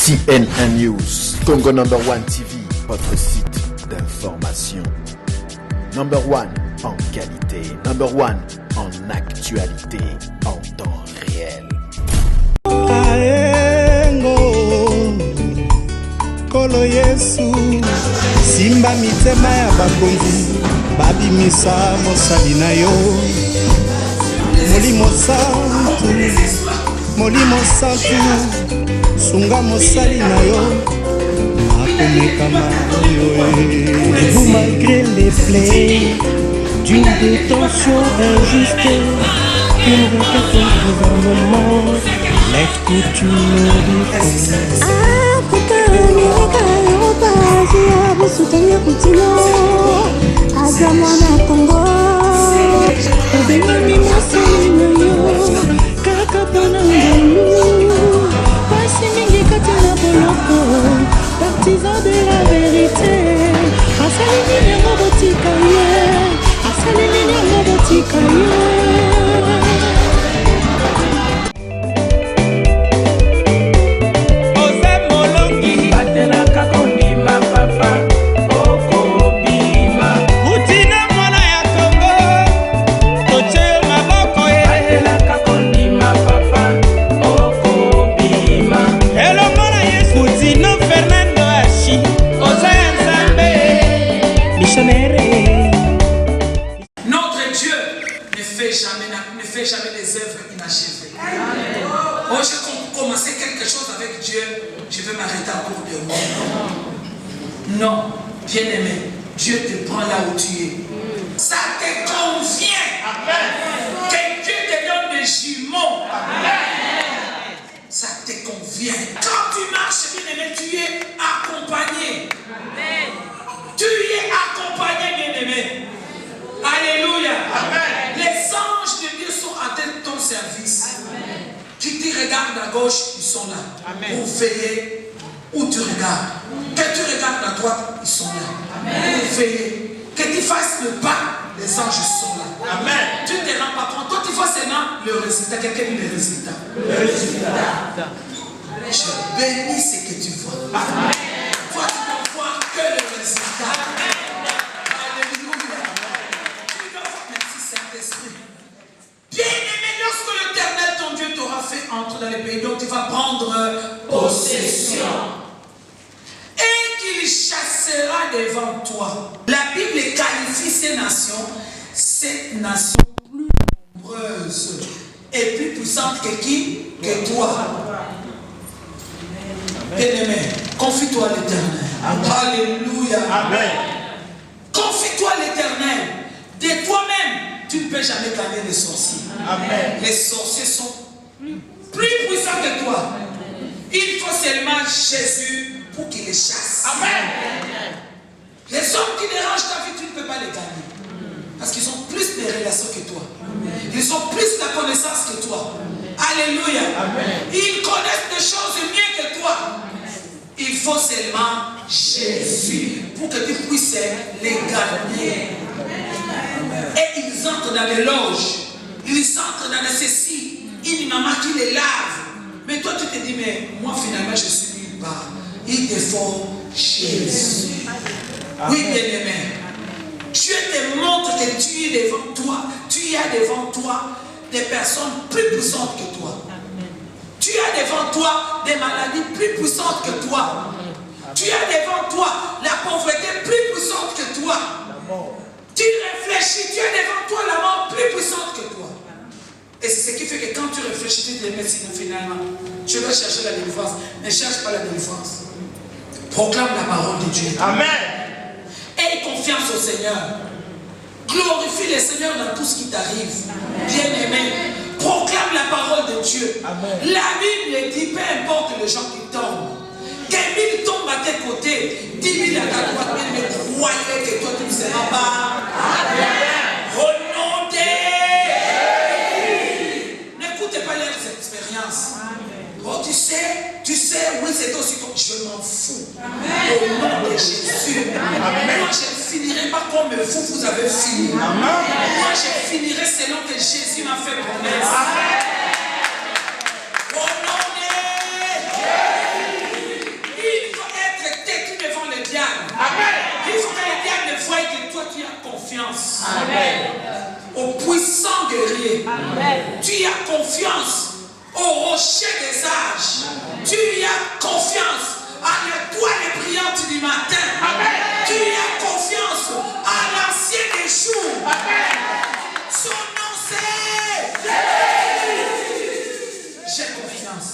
CNN News, Congo number 1 TV, votre site d'information. Number 1 en qualité, number 1 en actualité, en temps réel. Aengo Kolo Yesu Simba mitema ya bakonzi babimisa mosali na yo Molimo santu sunga mosali na yo nakomekama yo. Et vous, malgré les plaies d'une détention injuste, une requête au gouvernement, lève toute une défense. Partisan de la vérité, Asalimini Notre Dieu ne fait jamais des œuvres inachevées. Oh, j'ai commencé quelque chose avec Dieu, je vais m'arrêter en cours de moi. Non, bien-aimé, Dieu te prend là où tu es. Ça te convient. Que Dieu te donne des jumeaux. Ça te convient. Quand tu marches, bien-aimé, tu es accompagné. Tu es accompagné, bien-aimé. Alléluia. Amen. Les anges de Dieu sont à ton service. Amen. Tu te regardes à gauche, ils sont là. Amen. Pour veiller où tu regardes. Que tu regardes à droite, ils sont là. Amen. Pour veiller. Que tu fasses le pas, les anges sont là. Amen. Tu ne te rends pas compte. Toi, tu vois seulement le résultat. Quelqu'un dit le résultat. Le résultat. Je bénis ce que tu vois. Amen. Toi, tu ne vois que le résultat. Bien-aimé, lorsque l'Éternel, ton Dieu, t'aura fait entrer dans les pays dont tu vas prendre possession et qu'il chassera devant toi. La Bible qualifie ces nations plus nombreuses et plus puissantes que qui? Que toi. Bien-aimé, confie-toi à l'Éternel. Alléluia. Amen. Confie-toi à l'Éternel. De toi-même, tu ne peux jamais gagner les sorciers. Amen. Les sorciers sont plus puissants que toi. Il faut seulement Jésus pour qu'il les chasse. Amen. Les hommes qui dérangent ta vie, tu ne peux pas les gagner. Parce qu'ils ont plus de relations que toi. Ils ont plus de connaissances que toi. Alléluia. Amen. Ils connaissent des choses mieux que toi. Il faut seulement Jésus pour que tu puisses les gagner. Et ils entrent dans les loges, ils entrent dans les ceci, une maman qui les lave. Mais toi tu te dis, mais moi finalement je suis nulle part. Il te faut Jésus. Oui, bien-aimé. Dieu te montre que tu es devant toi. Tu as devant toi des personnes plus puissantes que toi. Tu as devant toi des maladies plus puissantes que toi. Tu as devant toi la pauvreté plus puissante que toi. Tu réfléchis, tu as devant toi la mort plus puissante que toi. Et c'est ce qui fait que quand tu réfléchis, tu te mets finalement. Tu vas chercher la délivrance. Ne cherche pas la délivrance. Proclame la parole de Dieu. Amen. Aie confiance au Seigneur. Glorifie le Seigneur dans tout ce qui t'arrive. Bien-aimé, proclame la parole de Dieu. Amen. La Bible dit, peu importe les gens qui tombent. Que 1000 tombent à tes côtés, 10 000 à ta droite, mais croyez que toi tu ne seras pas. Amen. Au nom de Jésus. N'écoutez pas leurs expériences. Oh, tu sais, oui, c'est aussi comme je m'en fous. Amen. Au nom de Jésus. Amen. Moi, je ne finirai pas comme vous, vous avez fini. Amen. Moi, je finirai selon que Jésus m'a fait promesse. Amen. Au nom de Jésus. Tu as confiance au rocher des âges. Tu as confiance à l'étoile brillante du matin. Tu as confiance à l'ancien des jours. Son nom c'est j'ai confiance.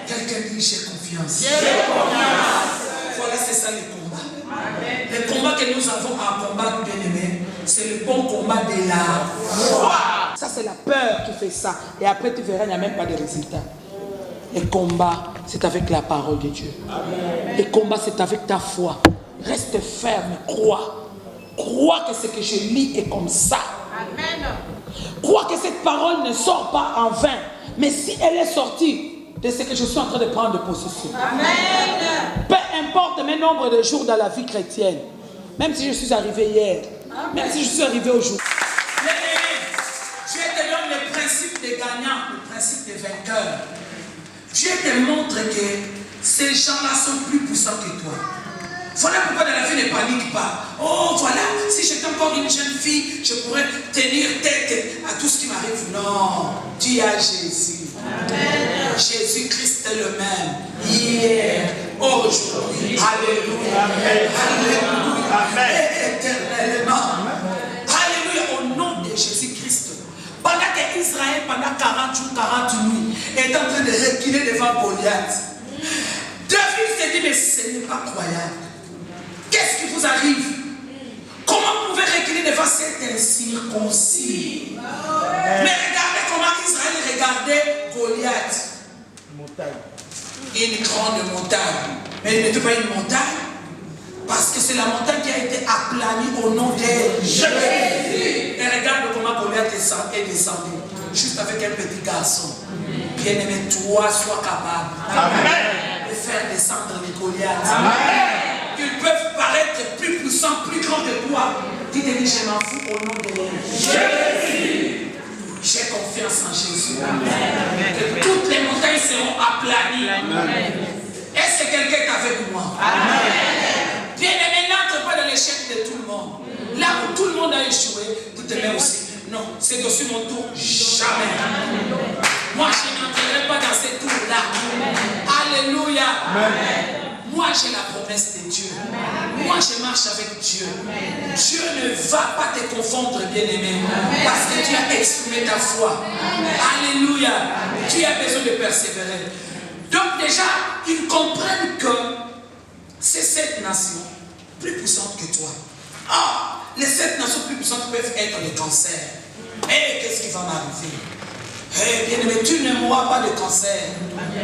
Quelqu'un dit j'ai confiance. Voilà, c'est ça les combats. Les combats que nous avons à combattre, bien aimé, c'est le bon combat de la foi. Ça, c'est la peur qui fait ça. Et après, tu verras, il n'y a même pas de résultat. Les combats, c'est avec la parole de Dieu. Les combats, c'est avec ta foi. Reste ferme, crois. Crois que ce que je lis est comme ça. Amen. Crois que cette parole ne sort pas en vain. Mais si elle est sortie de ce que je suis en train de prendre de possession. Amen. Peu importe mes nombres de jours dans la vie chrétienne. Même si je suis arrivé hier. Amen. Même si je suis arrivé aujourd'hui. Dieu te donne le principe des gagnants, le principe des vainqueurs. Dieu te montre que ces gens-là sont plus puissants que toi. Voilà pourquoi dans la vie ne panique pas. Oh voilà, si j'étais encore une jeune fille, je pourrais tenir tête à tout ce qui m'arrive. Non, tu as Jésus. Amen. Jésus-Christ est le même. Hier, aujourd'hui. Alléluia. Alléluia. Amen. Et éternellement. Alléluia. Au nom de Jésus-Christ. Pendant que Israël, pendant 40 jours, 40 nuits, est en train de reculer devant Goliath, David s'est dit, mais ce n'est pas croyable. Qu'est-ce qui vous arrive? Comment vous pouvez reculer devant cet incirconcis? Mais regardez comment Israël regardait Goliath. Une grande montagne. Mais il n'était pas une montagne. Parce que c'est la montagne qui a été aplanie au nom de Jésus. Et regarde comment Goliath est descendu. Juste avec un petit garçon. Bien-aimé, toi, sois capable de faire descendre les Goliaths. Qu'ils peuvent paraître plus puissants, plus grands que toi. Tu te dis, je m'en fous au nom de Jésus. J'ai confiance en Jésus. Amen. Que toutes les montagnes seront aplanies. Est-ce que quelqu'un est avec moi? Amen. Bien-aimé, n'entre pas dans l'échec de tout le monde. Là où tout le monde a échoué, tu te mets aussi. Non, c'est aussi mon tour. Jamais. Moi, je n'entrerai pas dans ces tours-là. Alléluia. Amen. Moi, j'ai la promesse de Dieu. Moi, je marche avec Dieu. Dieu ne va pas te confondre, bien-aimé, parce que tu as exprimé ta foi. Alléluia. Tu as besoin de persévérer. Donc déjà, ils comprennent que c'est cette nation plus puissante que toi. Ah, les 7 nations plus puissantes peuvent être le cancer. Et qu'est-ce qui va m'arriver? Eh bien aimé, tu ne mourras pas de cancer.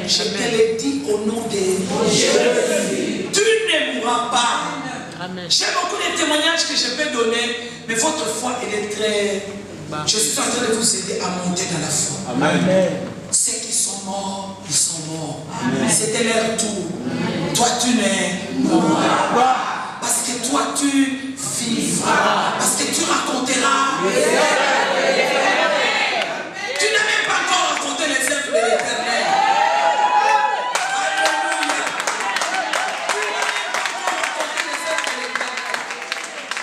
Je te l'ai dit au nom de Jésus. Tu ne mourras pas. J'ai beaucoup de témoignages que je peux donner, mais votre foi, elle est très... Je suis en train de vous aider à monter dans la foi. Amen. Ceux qui sont morts, ils sont morts. C'était leur tour. Toi, tu ne mourras pas. Parce que toi, tu vivras. Parce que tu raconteras. Tu n'as même pas encore raconté les œuvres de l'Éternel. Alléluia. Tu n'as même pas encore raconté les œuvres de l'Éternel.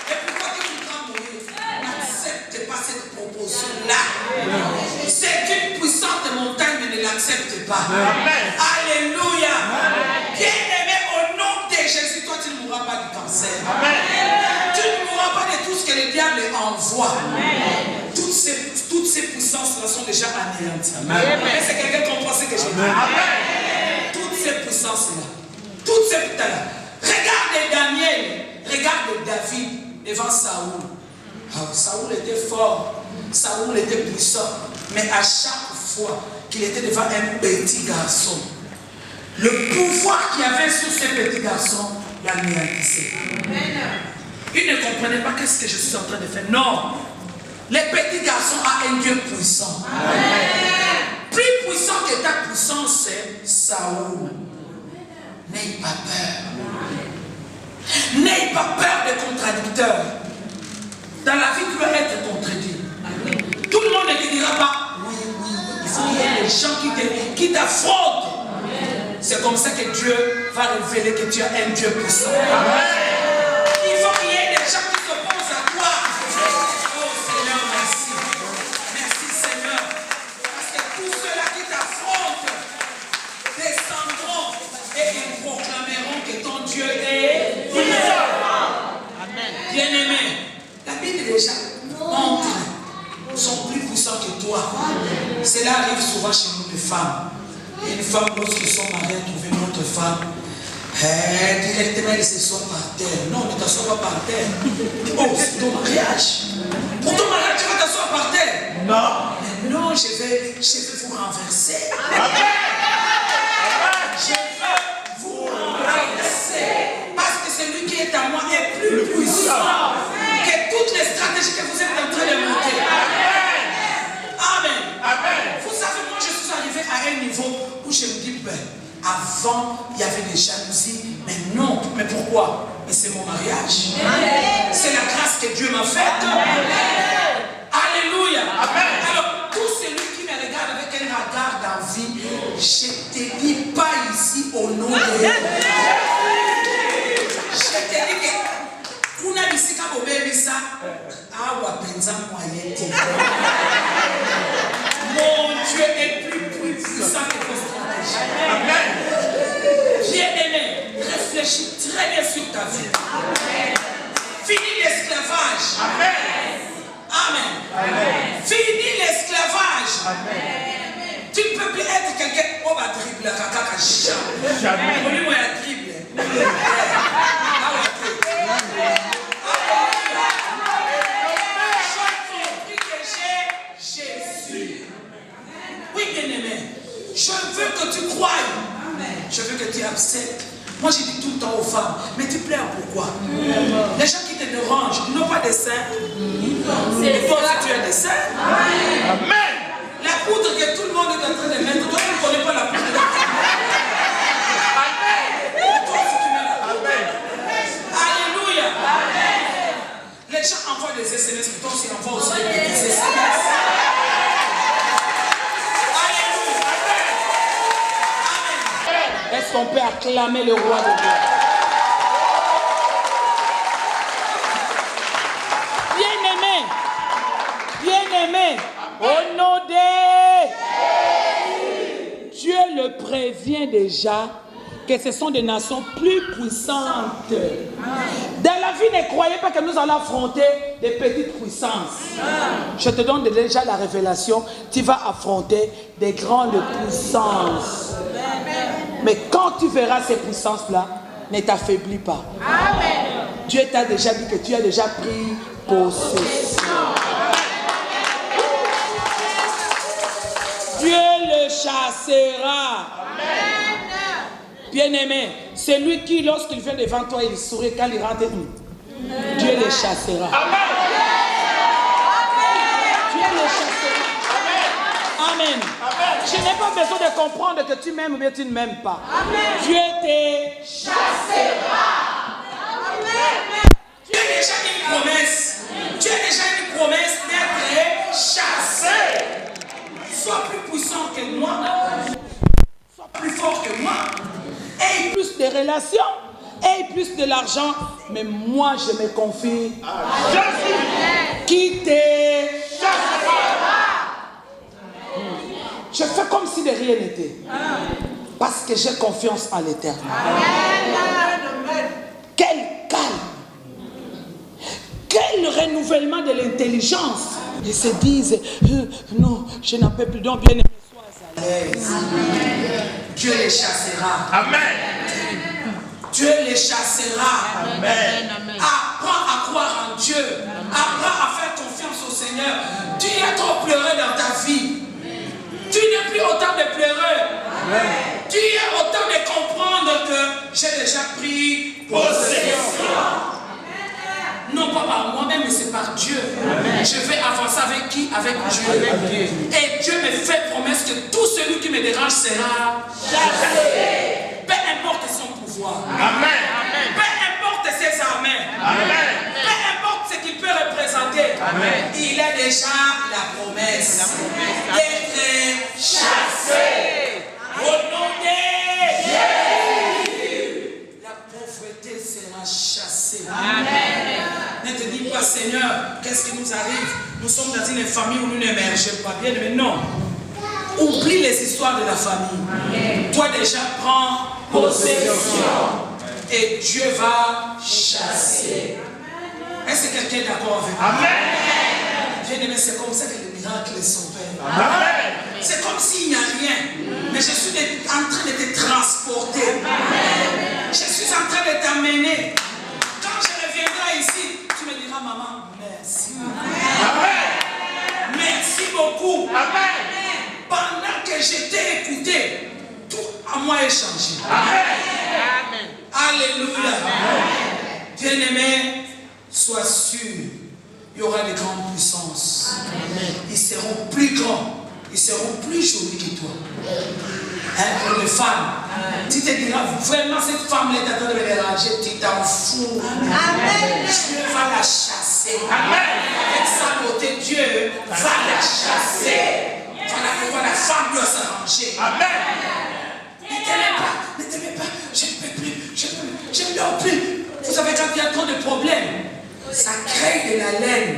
Et pourquoi tu voudras mourir? N'accepte pas cette proposition-là. C'est une puissante montagne, mais ne l'accepte pas. Amen. Alléluia. Bien-aimé, au nom de Jésus, toi tu ne mourras pas du cancer. Amen. Tu ne mourras pas de tout ce que le diable envoie. Amen. Toutes ces puissances-là sont déjà anéanties. Est-ce que quelqu'un comprend ce que je dis? Toutes ces puissances-là. Toutes ces puissances-là. Regarde Daniel. Regarde David devant Saoul. Saoul était fort. Saoul était puissant. Mais à chaque fois qu'il était devant un petit garçon, le pouvoir qu'il y avait sur ce petit garçon l'anéantissait. Il ne comprenait pas qu'est-ce que je suis en train de faire. Non. Les petits garçons ont un Dieu puissant. Amen. Plus puissant que ta puissance, c'est Saoul. N'aie pas peur. N'aie pas peur des contradicteurs. Dans la vie, tu dois être contredit. Tout le monde ne te dira pas oui, oui. Il faut qu'il y ait des gens qui t'affrontent. C'est comme ça que Dieu va révéler que tu as un Dieu puissant. Amen. Il faut qu'il y ait des gens qui s'opposent à toi. Oh Seigneur, merci. Merci Seigneur. Dieu est puissant. Bien-aimé, la Bible déjà montre sont plus puissants que toi. Cela arrive souvent chez nous les femmes. Et une femme, lorsqu'ils sont mariés, trouver une autre femme, directement ils se sont par terre. Non, ne t'assois pas par terre. Oh, c'est ton mariage. Pour ton mariage, tu vas t'asseoir par terre. Non. Mais non, je vais vous renverser. Je vais vous renverser. Parce que celui qui est à moi est plus puissant que toutes les stratégies que vous êtes en train de monter. Amen. Amen. Vous savez, moi je suis arrivé à un niveau où je me dis, ben, avant il y avait des jalousies, mais non. Mais pourquoi? Mais c'est mon mariage. C'est la grâce que Dieu m'a faite. Alléluia. Amen. Alors, tout celui qui me regarde avec un regard d'envie, je ne te dis pas ici au nom de Dieu. Je te dis que vous n'avez ici qu'à vous bébé ça. Ah, ou à penser moyen. Mon Dieu est plus puissant que vos stratégies. Amen. Bien-aimé, réfléchis très bien sur ta vie. Finis l'esclavage. Amen. Amen. Amen. Finis l'esclavage. Amen. Tu ne peux plus être quelqu'un qui va dribbler caca jamais. On lui moi à dribbler. Oui, bien-aimé, je veux que tu croies. Je veux que tu acceptes. Moi, je dis tout le temps aux femmes, mais tu pleures pourquoi? Les gens qui te dérangent, ils n'ont pas de seins. Et toi aussi, tu as des seins. Amen. La poudre que tout le monde est en train de mettre, toi, tu ne connais pas la poudre. Amen. Toi aussi, tu mets la poudre. Amen. Alléluia. Amen. Les gens envoient des SMS, mais toi aussi, envoie aussi des SMS. Est-ce qu'on peut acclamer le roi de Dieu? Bien-aimé, au nom de Dieu le prévient déjà que ce sont des nations plus puissantes. Dans la vie, ne croyez pas que nous allons affronter des petites puissances. Je te donne déjà la révélation, tu vas affronter des grandes puissances. Mais quand tu verras ces puissances-là, ne t'affaiblis pas. Amen. Dieu t'a déjà dit que tu as déjà pris possession. Dieu le chassera. Amen. Bien-aimé, celui qui, lorsqu'il vient devant toi, il sourit quand il rentre, Dieu le chassera. Amen. Dieu le chassera. Amen. Amen. Je n'ai pas besoin de comprendre que tu m'aimes ou bien tu ne m'aimes pas. Amen. Dieu te chassera. Amen. Tu as déjà une promesse. Tu as déjà une promesse d'être chassé. Sois plus puissant que moi. Sois plus fort que moi. Aie plus de relations. Aie plus de l'argent. Mais moi, je me confie à Jésus qui te chassera. Je fais comme si de rien n'était. Parce que j'ai confiance en l'Éternel. Quel calme. Quel renouvellement de l'intelligence. Ils se disent, non, je n'en peux plus. Donc, bien aimé, sois à l'aise. Dieu les chassera. Amen. Dieu les chassera. Amen. Apprends à croire en Dieu. Apprends à faire confiance au Seigneur. Tu as trop pleuré dans ta vie. Tu n'es plus autant de pleureux. Amen. Tu es autant de comprendre que j'ai déjà pris possession. Non pas par moi-même, mais c'est par Dieu. Amen. Je vais avancer avec qui? Avec Dieu. Et Dieu me fait promesse que tout celui qui me dérange sera chassé. Peu importe son pouvoir. Amen. Peu importe ses armées. Amen. Peu importe ce qu'il peut représenter. Amen. Il a déjà la promesse d'être chassé. Au nom de Jésus, la pauvreté sera chassée. Amen. Ne te dis pas, Seigneur, qu'est-ce qui nous arrive? Nous sommes dans une famille où nous n'émergeons pas bien, mais non. Oublie les histoires de la famille. Amen. Toi déjà prends possession. et Dieu va chasser. Est-ce que quelqu'un est d'accord avec moi? Amen. Bien aimé, c'est comme ça que les miracles sont faits. Amen. C'est comme s'il n'y a rien, mais je suis en train de te transporter. Je suis en train de t'amener. Quand je reviendrai ici, tu me diras, maman, merci. Amen. Merci beaucoup. Amen. Pendant que je t'ai écouté, tout à moi est changé. Amen. Alléluia. Bien-aimé, sois sûr, il y aura de grandes puissances. Ils seront plus grands, ils seront plus jolis que toi. Hein, pour les femmes, tu te diras vraiment cette femme-là est en train de me déranger, tu t'en fous. Dieu va la chasser. Avec sa beauté, Dieu va la chasser. Voilà pourquoi la femme doit s'arranger. Amen. Ne t'aimez pas, je ne peux plus, je ne dors plus. Vous savez, quand il y a trop de problèmes, ça crée de la laine.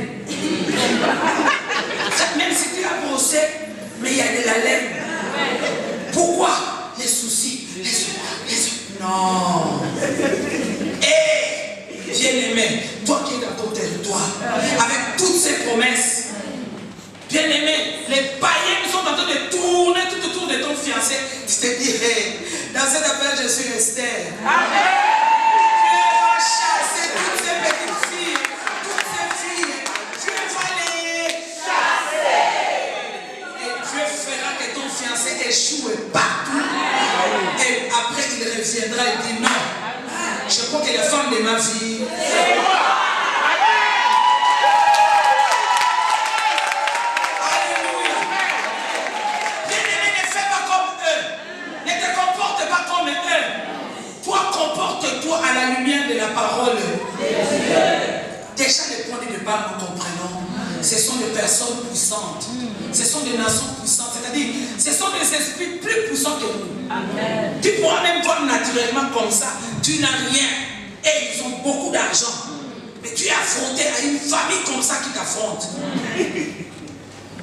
Même si tu as brossé, mais il y a de la laine. Pourquoi? Les soucis. Non. Et bien-aimé, toi qui es dans ton territoire, avec toutes ces promesses, bien-aimé, les païens sont en train de tourner tout autour de ton fiancé. Tu te dis, hey, dans cette affaire, je suis Esther. Amen. Dieu va chasser toutes ces petites filles, toutes ces filles. Dieu va les chasser. Et Dieu fera que ton fiancé échoue partout. Et après, il reviendra et dit non. Je crois que la femme de ma vie, c'est moi. Comporte-toi à la lumière de la parole. Déjà, les points de départ, nous comprenons. Ce sont des personnes puissantes. Ce sont des nations puissantes. C'est-à-dire, ce sont des esprits plus puissants que nous. Amen. Tu pourras même voir naturellement comme ça. Tu n'as rien. Et ils ont beaucoup d'argent. Mais tu es affronté à une famille comme ça qui t'affronte.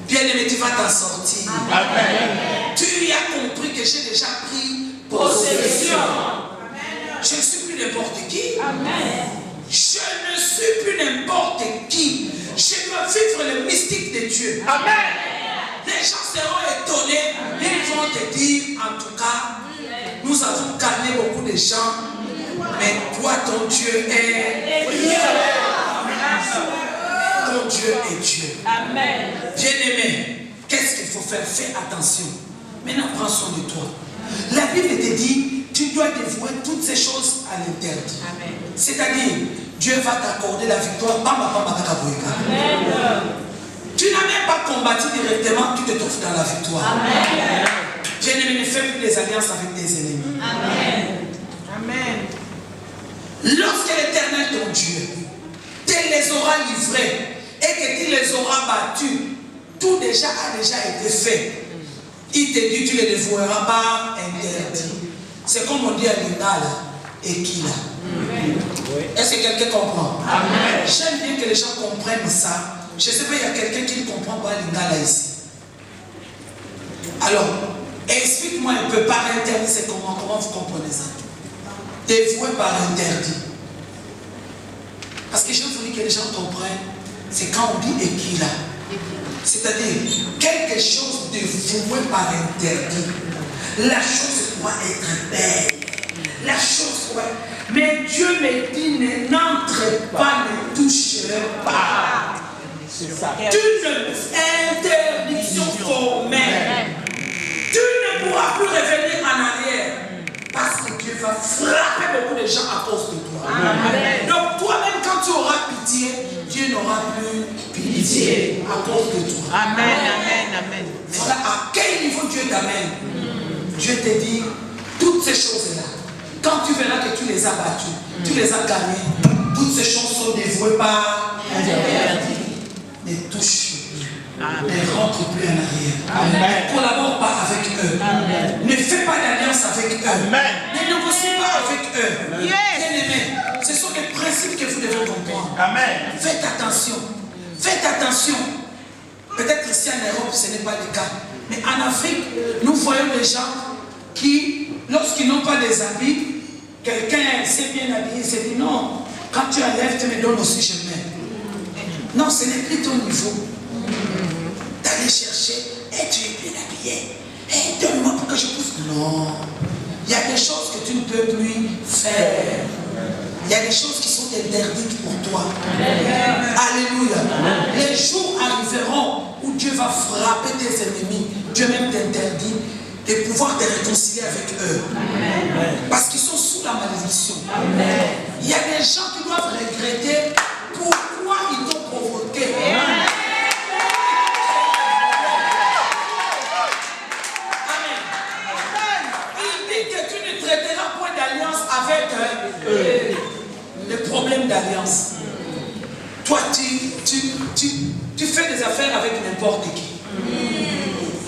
Bien aimé, tu vas t'en sortir. Amen. Tu as compris que j'ai déjà pris possession. Je ne suis plus n'importe qui. Amen. Je ne suis plus n'importe qui. Je peux vivre le mystique de Dieu. Amen. Les gens seront étonnés. Ils vont te dire, en tout cas, nous avons calmé beaucoup de gens, mais toi, ton Dieu est Dieu. Ton Dieu est Dieu. Amen. Bien-aimé, qu'est-ce qu'il faut faire? Fais attention. Maintenant, prends soin de toi. La Bible te dit, tu dois dévouer toutes ces choses à l'interdit. C'est-à-dire, Dieu va t'accorder la victoire. Amen. Tu n'as même pas combattu directement, tu te trouves dans la victoire. Bien-aimé, ne fais plus des alliances avec tes ennemis. Amen. Lorsque l'Éternel, ton Dieu, te les aura livrés et que tu les auras battus, tout déjà a déjà été fait. Il te dit, tu ne les dévoueras pas interdit. C'est comme on dit à Lingala et Kila. Est-ce que quelqu'un comprend? Amen. J'aime bien que les gens comprennent ça. Je ne sais pas, il y a quelqu'un qui ne comprend pas Lingala ici. Alors, explique-moi un peu par interdit, c'est comment vous comprenez ça? Dévoué par interdit. Parce que je voulais que les gens comprennent, c'est quand on dit Ekila. C'est-à-dire, quelque chose dévoué par interdit. La chose doit être belle. La chose doit... Mais Dieu me dit, n'entre pas, ne touche pas. Tu ne... Interdiction formelle. Tu ne pourras plus revenir en arrière. Parce que Dieu va frapper beaucoup de gens à cause de toi. Amen. Donc toi-même, quand tu auras pitié, Dieu n'aura plus pitié à cause de toi. Amen, amen, amen. Voilà à quel niveau Dieu t'amène. Dieu te dit, toutes ces choses-là, quand tu verras que tu les as battues, tu les as gagnées, toutes ces choses sont dévouées par interdit. Ne touche plus. Ne rentre plus en arrière. Ne collabore pas avec eux. Amen. Ne fais pas d'alliance avec eux. Amen. Ne négocie pas avec eux. Bien-aimés, ce sont des principes que vous devez comprendre. Amen. Faites attention. Faites attention. Peut-être ici en Europe, ce n'est pas le cas. Mais en Afrique, nous voyons des gens qui, lorsqu'ils n'ont pas des habits, quelqu'un s'est bien habillé, s'est dit non, quand tu enlèves, tu me donnes aussi, je mets. Non, ce n'est plus ton niveau. D'aller chercher, et tu es bien habillé. Et donne-moi pour que je pousse. Non. Il y a des choses que tu ne peux plus faire. Il y a des choses qui sont interdites pour toi. Alléluia. Les jours arriveront où Dieu va frapper tes ennemis. Dieu même t'interdit de pouvoir te réconcilier avec eux. Parce qu'ils sont sous la malédiction. Il y a des gens qui doivent regretter pourquoi ils t'ont provoqué. Avec les problèmes d'alliance. Toi, tu fais des affaires avec n'importe qui.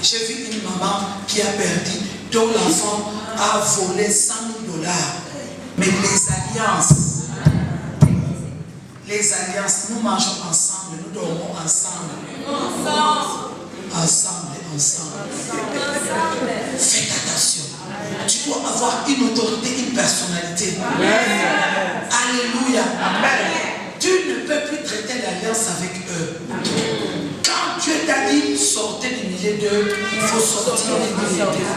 J'ai vu une maman qui a perdu, dont l'enfant a volé 100 000 $. Mais les alliances, nous mangeons ensemble, nous dormons ensemble. Ensemble. Faites attention. Tu dois avoir une autorité, une personnalité. Alléluia. Tu ne peux plus traiter l'alliance avec eux. Quand Dieu t'a dit sortez du milieu d'eux, il faut sortir du milieu d'eux.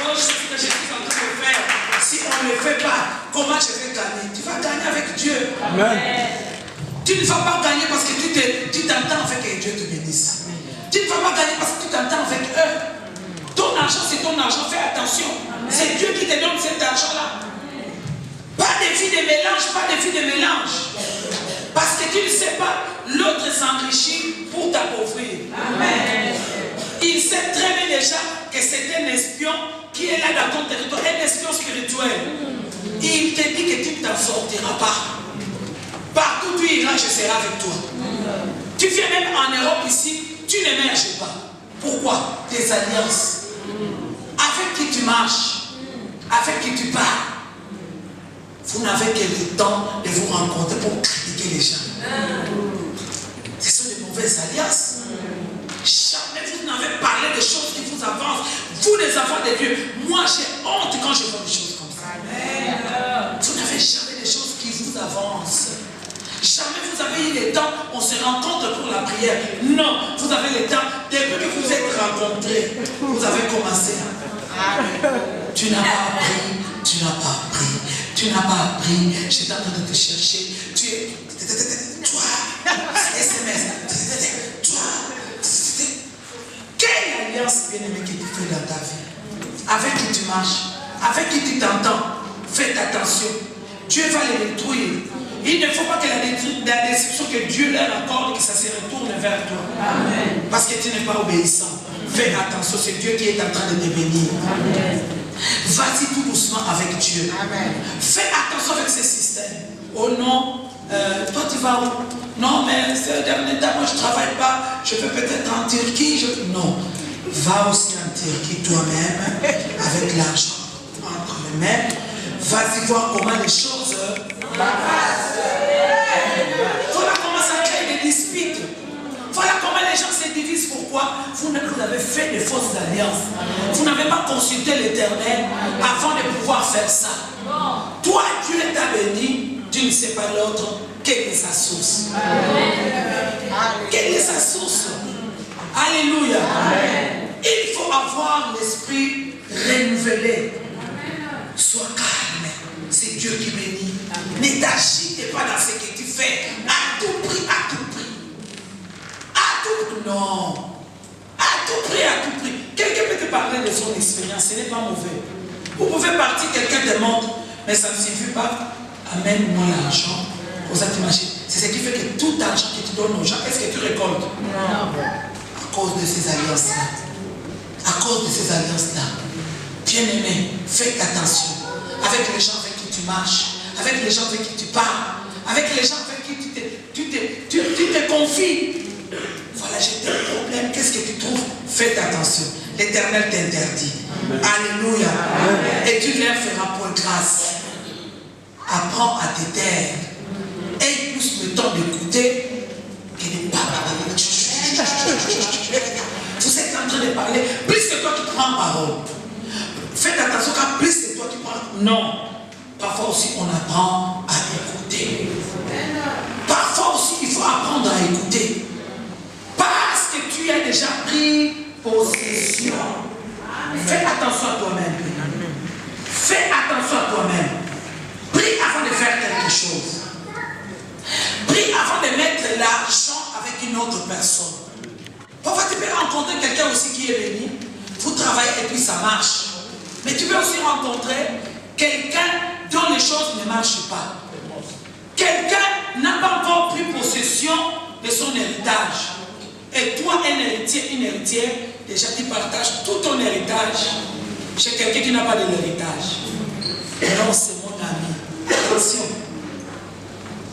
Oh, ce que je suis en train de faire. Si on ne le fait pas, comment je vais gagner? Tu vas gagner avec Dieu. Amen. Tu ne vas pas gagner parce que tu t'entends avec que Dieu te bénisse. Tu ne vas pas gagner parce que tu t'entends avec eux. Ton argent, c'est ton argent, fais attention. C'est Dieu qui te donne cet argent-là. Pas de vie de mélange, Parce que tu ne sais pas, l'autre s'enrichit pour t'appauvrir. Amen. Il sait très bien déjà que c'est un espion qui est là dans ton territoire, un espion spirituel. Il te dit que tu ne t'en sortiras pas. Partout où tu iras, je serai avec toi. Tu viens même en Europe ici, tu n'émerges pas. Pourquoi? Tes alliances. Avec qui tu marches, avec qui tu parles. Vous n'avez que le temps de vous rencontrer pour critiquer les gens. Ce sont des mauvaises alliances. Jamais vous n'avez parlé des choses qui vous avancent. Vous, les enfants de Dieu, moi j'ai honte quand je vois des choses comme ça. Vous n'avez jamais des choses qui vous avancent. Jamais vous avez eu le temps, on se rencontre pour la prière. Non, vous avez le temps, depuis que vous êtes rencontrés, vous avez commencé. Tu n'as pas appris, tu n'as pas appris, j'étais en train de te chercher, tu es, toi, SMS, toi, quelle alliance bien-aimée que tu fais dans ta vie? Avec qui tu marches, avec qui tu t'entends, faites attention, Dieu va les détruire. Il ne faut pas que la déception que Dieu leur accorde, que ça se retourne vers toi. Amen. Parce que tu n'es pas obéissant. Fais attention, c'est Dieu qui est en train de te bénir. Vas-y tout doucement avec Dieu. Amen. Fais attention avec ce système. Oh non, toi tu vas où? Non, mais ce dernier temps, moi je ne travaille pas. Je peux peut-être en Turquie. Non, va aussi en Turquie toi-même, avec l'argent entre les mains. Vas-y voir comment les choses... Voilà comment ça crée des disputes. Voilà comment les gens se divisent. Pourquoi? Vous avez fait des fausses alliances. Vous n'avez pas consulté l'Éternel avant de pouvoir faire ça. Toi, Dieu t'a béni, tu ne sais pas l'autre. Quelle est sa source? Quelle est sa source? Alléluia. Il faut avoir l'esprit renouvelé. Sois calme. C'est Dieu qui bénit. Ne t'agite pas dans ce que tu fais. À tout prix, à tout prix. À tout prix, non. À tout prix, à tout prix. Quelqu'un peut te parler de son expérience, ce n'est pas mauvais. Vous pouvez partir, quelqu'un te montre, mais ça ne suffit pas. Amène-moi l'argent. C'est ce qui fait que tout argent que tu donnes aux gens, qu'est-ce que tu récoltes? Non. À cause de ces alliances-là. À cause de ces alliances-là. Bien-aimé, faites attention. Avec les gens avec qui tu marches, avec les gens avec qui tu parles, avec les gens avec qui tu te confies. Voilà, j'ai tel problème, qu'est-ce que tu trouves? Faites attention. L'Éternel t'interdit. Alléluia. Et tu leur feras point grâce. Apprends à te taire. Aie plus le temps d'écouter que de parler. Vous êtes en train de parler, plus que toi qui prends parole. Faites attention car plus c'est toi qui prends. Non. parfois aussi on apprend à écouter. Parfois aussi il faut apprendre à écouter. Parce que tu as déjà pris possession. Fais attention à toi-même. Fais attention à toi-même. Prie avant de faire quelque chose. Prie avant de mettre l'argent avec une autre personne. Parfois tu peux rencontrer quelqu'un aussi qui est béni. Vous travaillez et puis ça marche. Mais tu peux aussi rencontrer quelqu'un dont les choses ne marchent pas. Quelqu'un n'a pas encore pris possession de son héritage. Et toi, un héritier, une héritière, déjà tu partages tout ton héritage chez quelqu'un qui n'a pas de l'héritage. Non, c'est mon ami. Attention.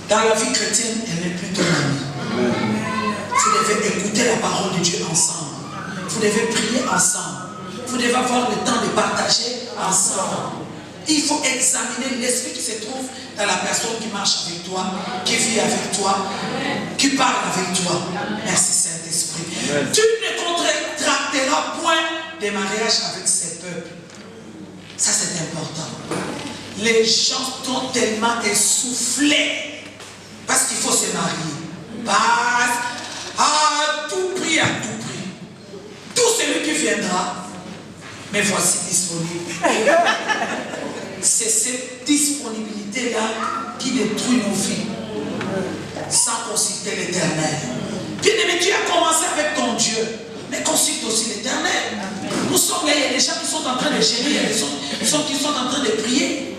Dans la vie chrétienne, elle n'est plus ton ami. Vous devez écouter la parole de Dieu ensemble. Vous devez prier ensemble. Vous devez avoir le temps de partager ensemble. Il faut examiner l'esprit qui se trouve dans la personne qui marche avec toi, qui vit avec toi, qui parle avec toi. Merci Saint-Esprit. Tu ne contracteras point des mariages avec ces peuples. Ça c'est important. Les gens sont tellement essoufflés parce qu'il faut se marier. À tout prix, à tout prix. Tout celui qui viendra, mais voici disponible. C'est cette disponibilité-là qui détruit nos vies, sans consulter l'Éternel. Bien-aimé, tu as commencé avec ton Dieu, mais consulte aussi l'Éternel. Nous sommes là, il y a des gens qui sont en train de gêner, il y a des gens qui sont en train de prier.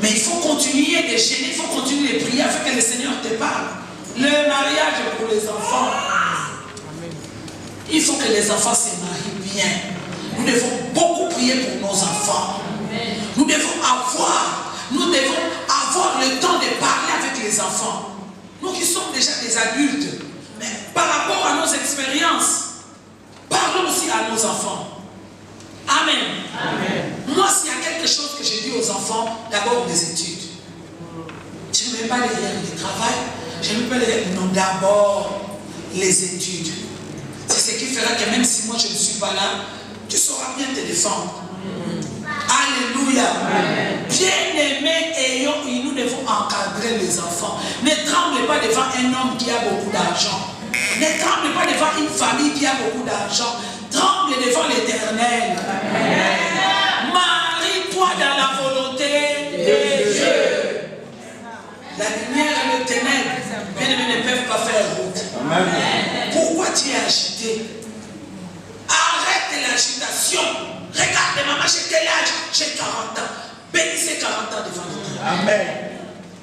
Mais il faut continuer de gêner, il faut continuer de prier afin que le Seigneur te parle. Le mariage est pour les enfants. Il faut que les enfants se marient bien. Nous devons beaucoup prier pour nos enfants. Nous devons avoir le temps de parler avec les enfants. Nous qui sommes déjà des adultes, mais par rapport à nos expériences, parlons aussi à nos enfants. Amen. Amen. Moi, s'il y a quelque chose que je dis aux enfants, d'abord les études. Je ne mets pas les travail, je ne mets pas non, d'abord les études. C'est ce qui fera que même si moi je ne suis pas là, tu sauras bien te défendre. Alléluia. Bien-aimés, nous devons encadrer les enfants. Ne tremblez pas devant un homme qui a beaucoup d'argent. Ne tremblez pas devant une famille qui a beaucoup d'argent. Tremble devant l'Éternel. Marie-toi dans la volonté de Dieu. La lumière et le ténèbres, bien-aimés, ne peuvent pas faire route. Pourquoi tu es agité? Arrête l'agitation. Regarde, maman, j'ai quel âge? J'ai 40 ans. Bénissez 40 ans devant l'Éternel. Amen.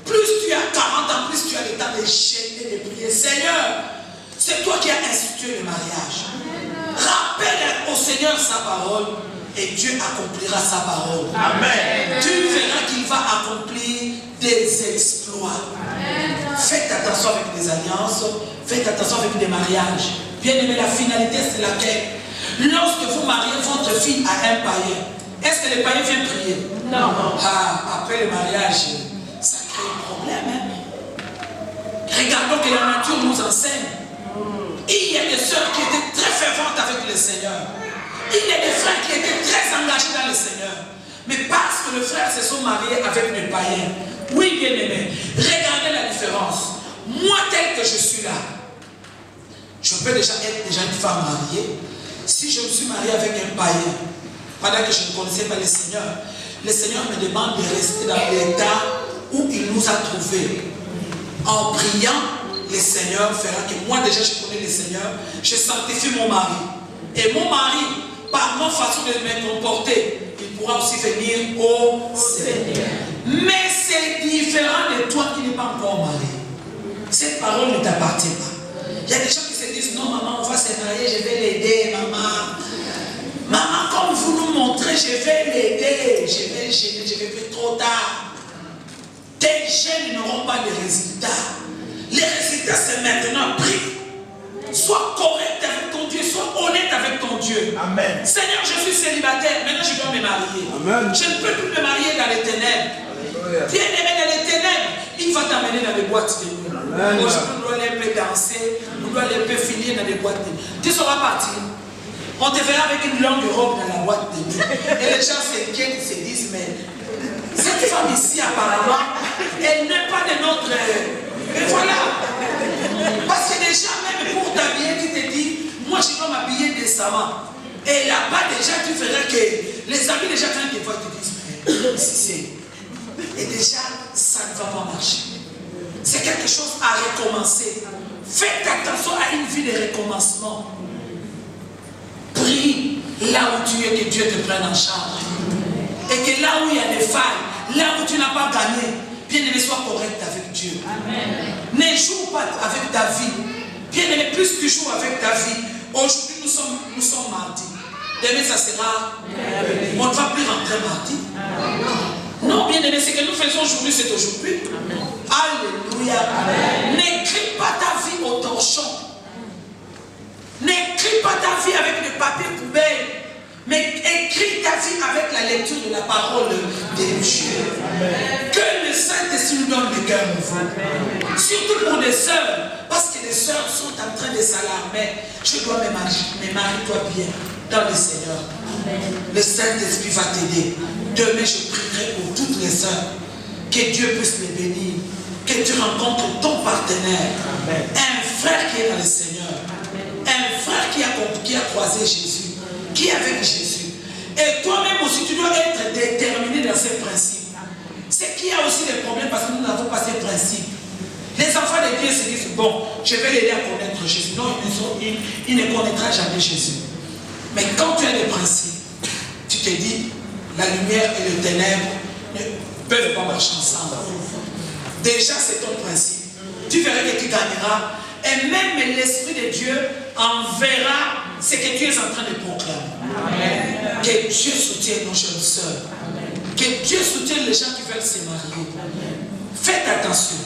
Plus tu as 40 ans, plus tu as le temps de gêner, de prier. Seigneur, c'est toi qui as institué le mariage. Rappelle au Seigneur sa parole et Dieu accomplira sa parole. Amen. Tu verras qu'il va accomplir des exploits. Amen. Faites attention avec les alliances, faites attention avec les mariages. Bien aimé, la finalité c'est laquelle? Lorsque vous mariez votre fille à un païen, est-ce que le païen vient prier? Non. Après le mariage, ça crée un problème. Regardons que la nature nous enseigne. Il y a des sœurs qui étaient très ferventes avec le Seigneur. Il y a des frères qui étaient très engagés dans le Seigneur. Mais parce que les frères se sont mariés avec des païens. Oui, bien aimé, regardez la différence. Moi, tel que je suis là, je peux déjà être une femme mariée. Si je me suis marié avec un païen, pendant que je ne connaissais pas le Seigneur me demande de rester dans l'état où il nous a trouvés. En priant, le Seigneur fera que moi déjà je connais le Seigneur, je sanctifie mon mari. Et mon mari, par ma façon de me comporter, il pourra aussi venir au Seigneur. Mais c'est différent de toi qui n'es pas encore marié. Cette parole ne t'appartient pas. Il y a des gens qui se disent, non maman, on va se marier, je vais l'aider, maman. Maman, comme vous nous montrez, je vais l'aider, je vais gêner, je vais faire trop tard. Tes gènes n'auront pas de résultats. Les résultats, c'est maintenant. Prie. Sois correct avec ton Dieu, sois honnête avec ton Dieu. Amen. Seigneur, je suis célibataire, maintenant je dois me marier. Amen. Je ne peux plus me marier dans les ténèbres. Bien aimé dans les ténèbres, il va t'amener dans les boîtes de nuit. Aujourd'hui, on doit aller un peu danser, on doit aller un peu finir dans les boîtes de nuit. Tu seras parti. On te verra avec une longue robe dans la boîte de nuit. Et les gens s'inquiètent, ils se disent, mais cette femme ici apparemment, elle n'est pas de notre... Et voilà. Parce que déjà, même pour t'habiller, tu te dis, moi je dois m'habiller décemment. Et là-bas déjà, tu ferais que les amis déjà quand ils te voient, te disent, mais si c'est... Et déjà, ça ne va pas marcher. C'est quelque chose à recommencer. Faites attention à une vie de recommencement. Prie là où tu es, que Dieu te prenne en charge. Et que là où il y a des failles, là où tu n'as pas gagné, bien-aimé, sois correct avec Dieu. Amen. Ne joue pas avec ta vie. Bien-aimé, plus tu joues avec ta vie, aujourd'hui nous sommes mardi. Demain ça sera. Amen. On ne va plus rentrer mardi. Amen. Non, bien-aimé, ce que nous faisons aujourd'hui, c'est aujourd'hui. Amen. Alléluia. Amen. N'écris pas ta vie au torchon. N'écris pas ta vie avec le papier poubelle. Mais écris ta vie avec la lecture de la parole de Dieu. Amen. Que le Saint-Esprit nous donne le cœur nouveau. Surtout pour les sœurs. Parce que les sœurs sont en train de s'alarmer. Je dois me marier, marie-toi bien dans le Seigneur. Amen. Le Saint-Esprit va t'aider. Demain, je prierai pour toutes les sœurs. Que Dieu puisse les bénir. Que tu rencontres ton partenaire. Amen. Un frère qui est dans le Seigneur. Amen. Un frère qui a croisé Jésus. Qui est avec Jésus. Et toi-même aussi, tu dois être déterminé dans ces principes. C'est qu'il y a aussi des problèmes parce que nous n'avons pas ces principes. Les enfants de Dieu se disent, bon, je vais l'aider à connaître Jésus. Non, il ne connaîtra jamais Jésus. Mais quand tu as des principes, tu te dis, la lumière et le ténèbre ne peuvent pas marcher ensemble. Déjà, c'est ton principe. Tu verras que tu gagneras. Et même l'Esprit de Dieu enverra ce que tu es en train de proclamer. Amen. Que Dieu soutienne nos jeunes sœurs. Amen. Que Dieu soutienne les gens qui veulent se marier. Amen. Faites attention.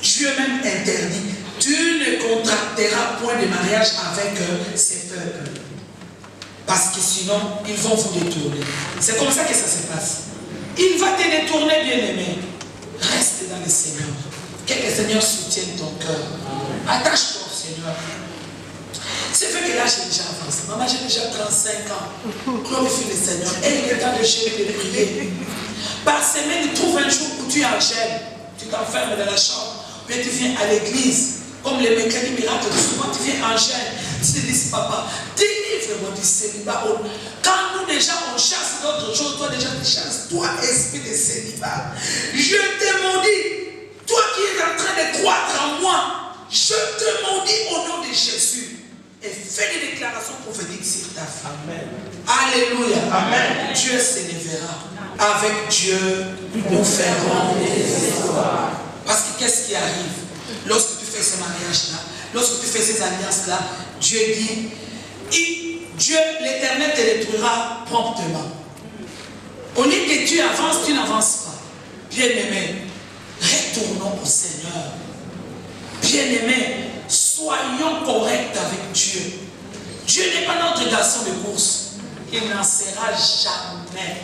Dieu même interdit. Tu ne contracteras point de mariage avec ces peuples. Parce que sinon, ils vont vous détourner. C'est comme ça que ça se passe. Il va te détourner, bien-aimé. Reste dans le Seigneur. Que le Seigneur soutienne ton cœur. Attache-toi au Seigneur. C'est vrai que là, j'ai déjà avancé. Maman, j'ai déjà 35 ans. Glorifie le Seigneur. Et il est temps de jeûner et de prier. Par semaine, trouve un jour où tu es en gêne. Tu t'enfermes dans la chambre. Puis tu viens à l'église. Comme les mécaniques miracles, souvent tu viens en gêne. Tu te dis, papa, délivre-moi du célibat. Quand nous déjà on chasse d'autres choses, toi déjà tu chasses. Toi, esprit de célibat. Je te maudis. Toi qui es en train de croître en moi, je te maudis au nom de Jésus. Et fais des déclarations prophétiques sur ta vie. Amen. Alléluia. Amen. Dieu s'élèvera. Avec Dieu, nous ferons des histoires. Parce que qu'est-ce qui arrive? Lorsque tu fais ce mariage-là, lorsque tu fais ces alliances-là, Dieu dit, Dieu, l'Éternel te détruira promptement. Au lieu que tu avances, tu n'avances pas. Bien-aimé, retournons au Seigneur. Bien-aimé, soyons corrects avec Dieu. Dieu n'est pas notre garçon de course. Il n'en sera jamais.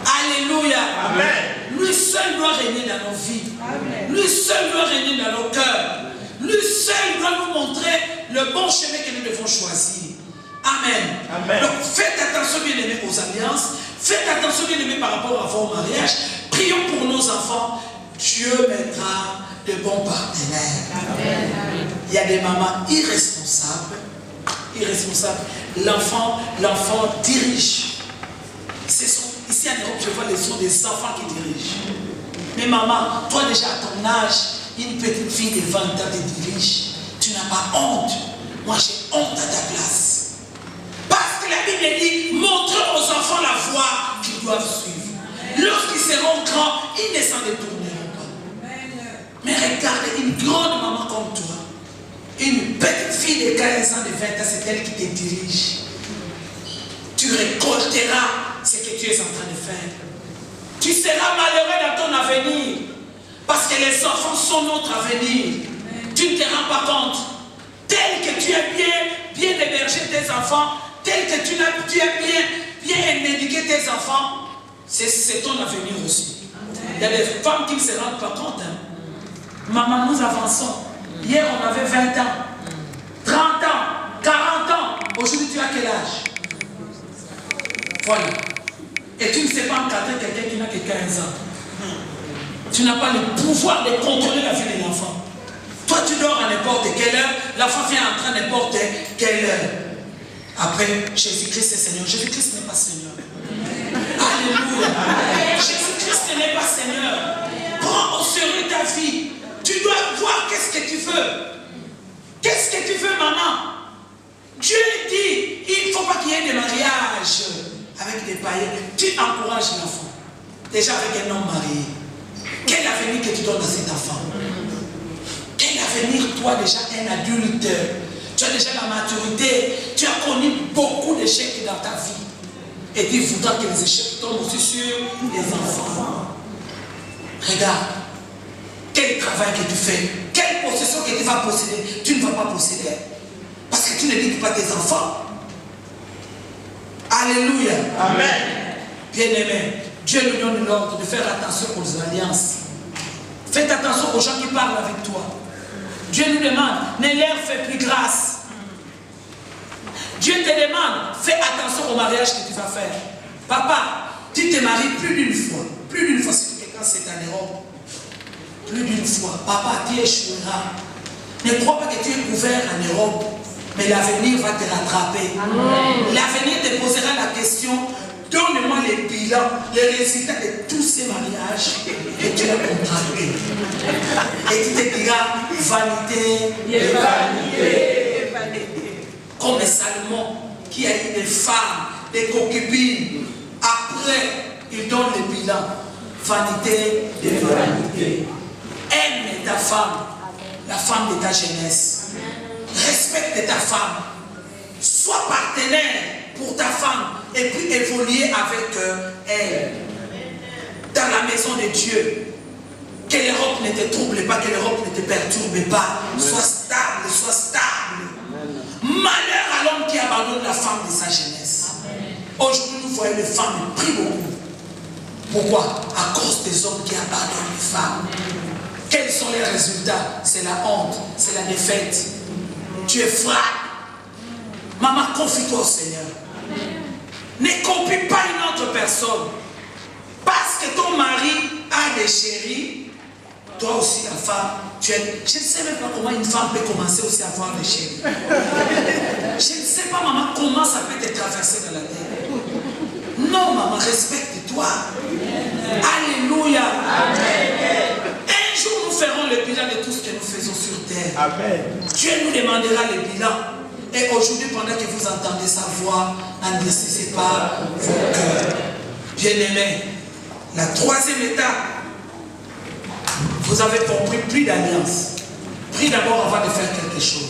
Alléluia. Amen. Lui seul doit régner dans nos vies. Amen. Lui seul doit régner dans nos cœurs. Lui seul doit nous montrer le bon chemin que nous devons choisir. Amen. Amen. Donc faites attention, bien-aimés, aux alliances. Faites attention, bien-aimés, par rapport à vos mariages. Prions pour nos enfants. Dieu mettra de bons partenaires. Amen. Il y a des mamans irresponsables. L'enfant dirige. Ici en Europe, je vois les sons des enfants qui dirigent. Mais maman, toi déjà à ton âge, une petite fille de 20 ans te dirige. Tu n'as pas honte. Moi j'ai honte à ta place. Parce que la Bible dit, montrez aux enfants la voie qu'ils doivent suivre. Lorsqu'ils seront grands, ils ne s'en détourneront pas. Mais regarde, une grande maman comme toi, une petite fille de 15 ans, de 20 ans, c'est elle qui te dirige. Tu récolteras ce que tu es en train de faire. Tu seras malheureux dans ton avenir. Parce que les enfants sont notre avenir. Tu ne te rends pas compte. Tel que tu aimes bien héberger tes enfants, tel que tu aimes bien éduquer tes enfants, c'est ton avenir aussi. Il y a des femmes qui ne se rendent pas compte. Maman, nous avançons. Hier, on avait 20 ans, 30 ans, 40 ans. Aujourd'hui, tu as quel âge? Voilà. Et tu ne sais pas encadrer quelqu'un qui n'a que 15 ans. Tu n'as pas le pouvoir de contrôler la vie de l'enfant. Toi, tu dors à n'importe quelle heure, l'enfant vient entrer à n'importe quelle heure. Après, Jésus-Christ est Seigneur. Jésus-Christ n'est pas Seigneur. Alléluia. Jésus-Christ n'est pas Seigneur. Prends au sérieux ta vie. Tu dois voir qu'est-ce que tu veux. Qu'est-ce que tu veux, maman? Dieu dit, il ne faut pas qu'il y ait des mariages avec des païens. Tu encourages l'enfant. Déjà avec un homme marié. Quel avenir que tu donnes à cet enfant? Quel avenir, toi, déjà un adulte? Tu as déjà la maturité. Tu as connu beaucoup d'échecs dans ta vie. Et tu voudras que les échecs tombent aussi sur les enfants. Regarde. Quel travail que tu fais, quelle possession que tu vas posséder, tu ne vas pas posséder. Parce que tu n'éduques pas tes enfants. Alléluia. Amen. Bien-aimé, Dieu nous donne l'ordre de faire attention aux alliances. Faites attention aux gens qui parlent avec toi. Dieu nous demande, ne leur fais plus grâce. Dieu te demande, fais attention au mariage que tu vas faire. Papa, tu te maries plus d'une fois. Plus d'une fois, si quelqu'un c'est en Europe. Plus d'une fois, papa, tu échoueras. Ne crois pas que tu es couvert en Europe, mais l'avenir va te rattraper. L'avenir te posera la question, donne-moi les bilans, les résultats de tous ces mariages que tu as contractés. Et tu te diras, vanité, et vanité. Comme Salomon, qui a eu des femmes, des concubines, après, il donne les bilans. Vanité, et vanité. Aime ta femme, la femme de ta jeunesse. Respecte ta femme. Sois partenaire pour ta femme et puis évoluer avec elle. Dans la maison de Dieu. Que l'Europe ne te trouble pas, que l'Europe ne te perturbe pas. Sois stable, sois stable. Malheur à l'homme qui abandonne la femme de sa jeunesse. Aujourd'hui, nous voyons les femmes prient beaucoup. Pourquoi? À cause des hommes qui abandonnent les femmes. Quels sont les résultats? C'est la honte, c'est la défaite. Tu es frappé. Maman, confie-toi au Seigneur. Ne confie pas une autre personne. Parce que ton mari a des chéris, toi aussi la femme, tu es... Je ne sais même pas comment une femme peut commencer aussi à avoir des chéris. Je ne sais pas, maman, comment ça peut te traverser dans la tête. Non, maman, respecte-toi. Alléluia. Amen. Un jour, nous ferons le bilan de tout ce que nous faisons sur terre. Amen. Dieu nous demandera le bilan. Et aujourd'hui, pendant que vous entendez sa voix, n'endurcissez pas vos cœurs. Bien-aimés, la troisième étape, vous avez compris, plus d'alliance. Prie d'abord avant de faire quelque chose.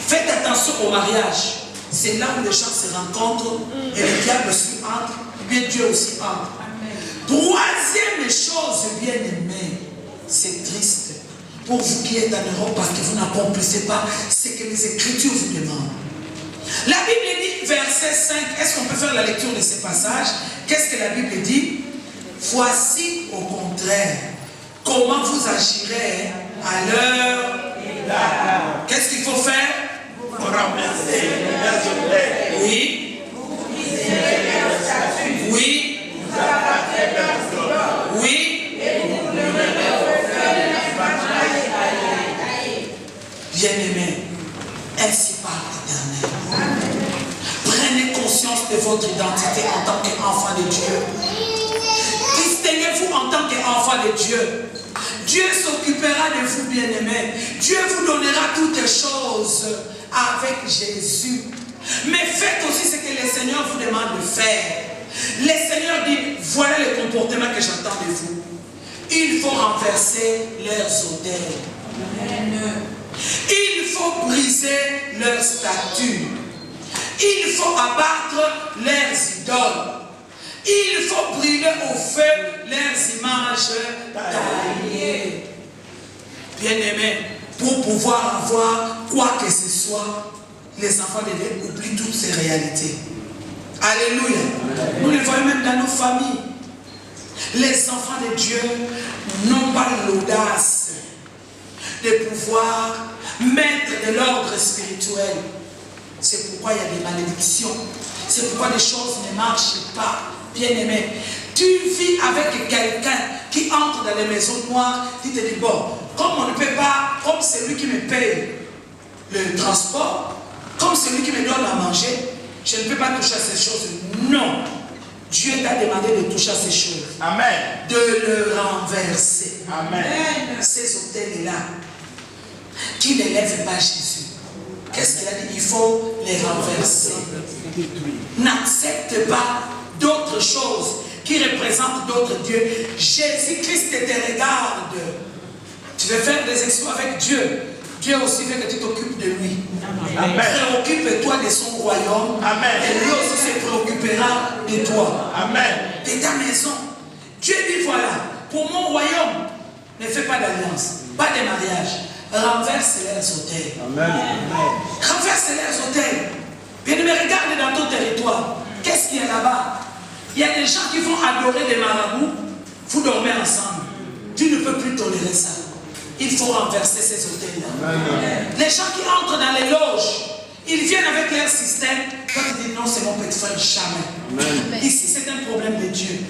Faites attention au mariage. C'est là où les gens se rencontrent et le diable aussi entre, bien Dieu aussi entre. Troisième chose, bien-aimé, c'est triste pour vous qui êtes en Europe parce que vous n'accomplissez pas ce que les Écritures vous demandent. La Bible dit, verset 5, est-ce qu'on peut faire la lecture de ce passage? Qu'est-ce que la Bible dit? Voici au contraire comment vous agirez à l'heure. Qu'est-ce qu'il faut faire? Pour remplacer les hôtels. Oui. Oui. Oui. Bien-aimés, ainsi parle l'Éternel. Prenez conscience de votre identité en tant qu'enfant de Dieu. Distinguez-vous en tant qu'enfant de Dieu. Dieu s'occupera de vous, bien-aimés. Dieu vous donnera toutes choses avec Jésus. Mais faites aussi ce que le Seigneur vous demande de faire. Le Seigneur dit, voilà le comportement que j'attends de vous. Il faut renverser leurs autels. Il faut briser leurs statues. Il faut abattre leurs idoles. Il faut brûler au feu leurs images taillées. Bien-aimés, pour pouvoir avoir quoi que ce soit, les enfants de Dieu oublient toutes ces réalités. Alléluia. Nous les voyons même dans nos familles. Les enfants de Dieu n'ont pas l'audace de pouvoir mettre de l'ordre spirituel. C'est pourquoi il y a des malédictions. C'est pourquoi les choses ne marchent pas. Bien-aimé, tu vis avec quelqu'un, qui entre dans les maisons noires, qui te dit, bon, comme on ne peut pas, comme c'est lui qui me paye le transport, comme c'est lui qui me donne à manger, je ne peux pas toucher à ces choses. Non. Dieu t'a demandé de toucher à ces choses. Amen. De le renverser. Amen. Ces hôtels-là, qui n'élèvent pas Jésus. Qu'est-ce qu'il a dit? Il faut les renverser. N'accepte pas d'autres choses qui représentent d'autres dieux. Jésus-Christ te regarde. Tu veux faire des exploits avec Dieu. Dieu aussi veut que tu t'occupes de lui. Amen. Préoccupe-toi de son royaume. Amen. Et lui aussi se préoccupera de toi. Amen. De ta maison. Dieu dit voilà, pour mon royaume, ne fais pas d'alliance, pas de mariage. Renverse leurs hôtels. Amen. Renverse leurs hôtels. Bien aimé, regarde dans ton territoire. Qu'est-ce qu'il y a là-bas? Il y a des gens qui vont adorer des marabouts. Vous dormez ensemble. Tu ne peux plus tolérer ça. Il faut renverser ces hôtels-là. Les gens qui entrent dans les loges, ils viennent avec leur système. Toi tu dis non, c'est mon petit frère, jamais. Amen. Ici c'est un problème de Dieu.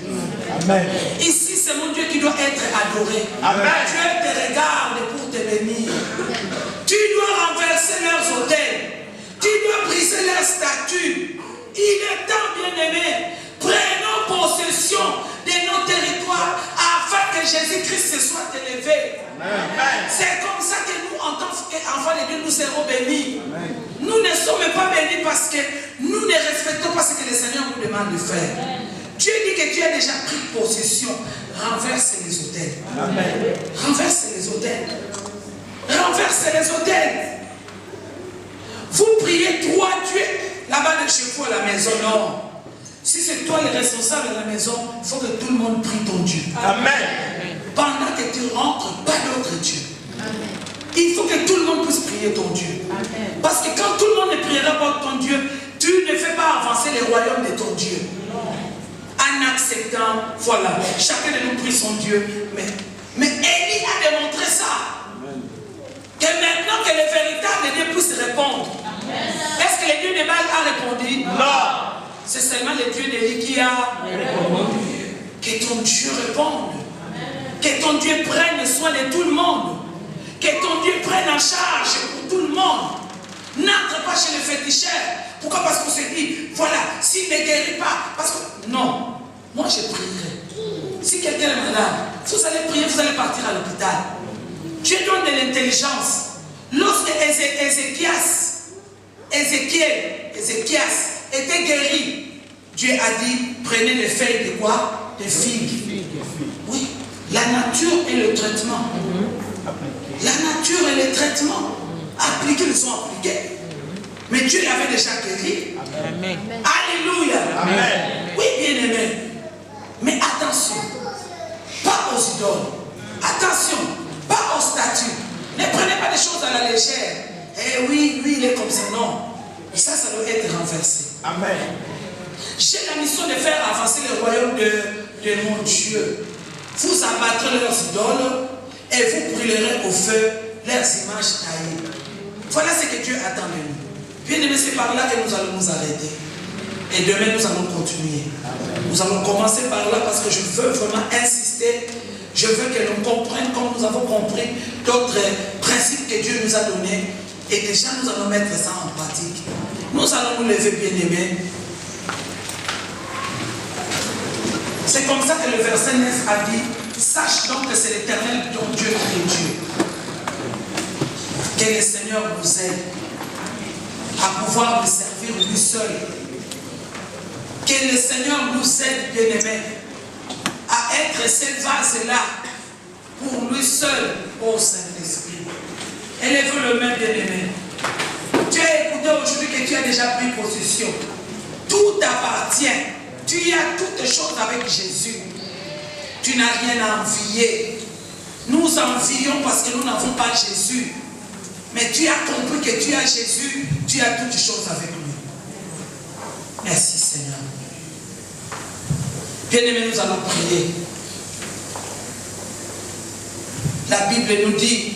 Amen. Ici c'est mon Dieu qui doit être adoré. Amen. Dieu te regarde pour te bénir. Tu dois renverser leurs hôtels. Tu dois briser leurs statuts. Il est temps, bien aimé. Prenons possession de nos territoires afin que Jésus-Christ se soit élevé. C'est comme ça que nous, en tant qu'enfants de Dieu, nous serons bénis. Amen. Nous ne sommes pas bénis parce que nous ne respectons pas ce que le Seigneur nous demande de faire. Dieu dit que tu as déjà pris possession. Renverse les hôtels. Amen. Renverse les hôtels. Renverse les hôtels. Vous priez trois dieux là-bas de chez vous à la maison. Non. Si c'est toi le responsable de la maison, il faut que tout le monde prie ton Dieu. Amen. Pendant que tu rentres, pas d'autre Dieu. Amen. Il faut que tout le monde puisse prier ton Dieu. Amen. Parce que quand tout le monde ne priera pas ton Dieu, tu ne fais pas avancer le royaume de ton Dieu. En acceptant, voilà, chacun de nous prie son Dieu. Mais Élie a démontré ça. Amen. Que maintenant que le véritable Dieu puisse répondre. Est-ce que le Dieu de Baal a répondu? Non. C'est seulement le Dieu d'Élie qui a répondu. Que ton Dieu réponde. Que ton Dieu prenne soin de tout le monde. Que ton Dieu prenne en charge pour tout le monde. N'entre pas chez le féticheur. Pourquoi? Parce qu'on se dit, voilà, s'il ne guérit pas. Parce que, non, moi je prierai. Si quelqu'un est malade, vous allez prier, vous allez partir à l'hôpital. Dieu donne de l'intelligence. Lorsque Ézéchias était guéri, Dieu a dit, prenez les feuilles de quoi? De figues. Oui, la nature et le traitement. La nature et le traitement. Appliqués, ils sont appliqués. Mais Dieu l'avait déjà guéri. Amen. Alléluia. Amen. Oui, bien aimé. Mais attention, pas aux idoles. Attention, pas aux statues. Ne prenez pas des choses à la légère. Eh oui, lui, il est comme ça. Non. Ça doit être renversé. Amen. J'ai la mission de faire avancer le royaume de mon Dieu. Vous abattrez leurs idoles et vous brûlerez au feu leurs images taillées. Voilà ce que Dieu attend de nous. Bien aimé, c'est par là que nous allons nous arrêter. Et demain, nous allons continuer. Nous allons commencer par là parce que je veux vraiment insister. Je veux que nous comprenions comme nous avons compris d'autres principes que Dieu nous a donnés. Et déjà, nous allons mettre ça en pratique. Nous allons nous lever, bien aimés. C'est comme ça que le verset 9 a dit, sache donc que c'est l'Éternel ton Dieu qui est Dieu. Que le Seigneur vous aide à pouvoir le servir lui seul. Que le Seigneur nous aide, bien aimés, à être ces vases-là pour lui seul, ô Saint-Esprit. Élève le main, bien aimé. Tu as écouté aujourd'hui que tu as déjà pris possession. Tout t'appartient. Tu as toutes choses avec Jésus. Tu n'as rien à envier. Nous envions parce que nous n'avons pas Jésus. Mais tu as compris que tu as Jésus. Tu as toutes choses avec lui. Merci Seigneur. Bien-aimés, nous allons prier. La Bible nous dit,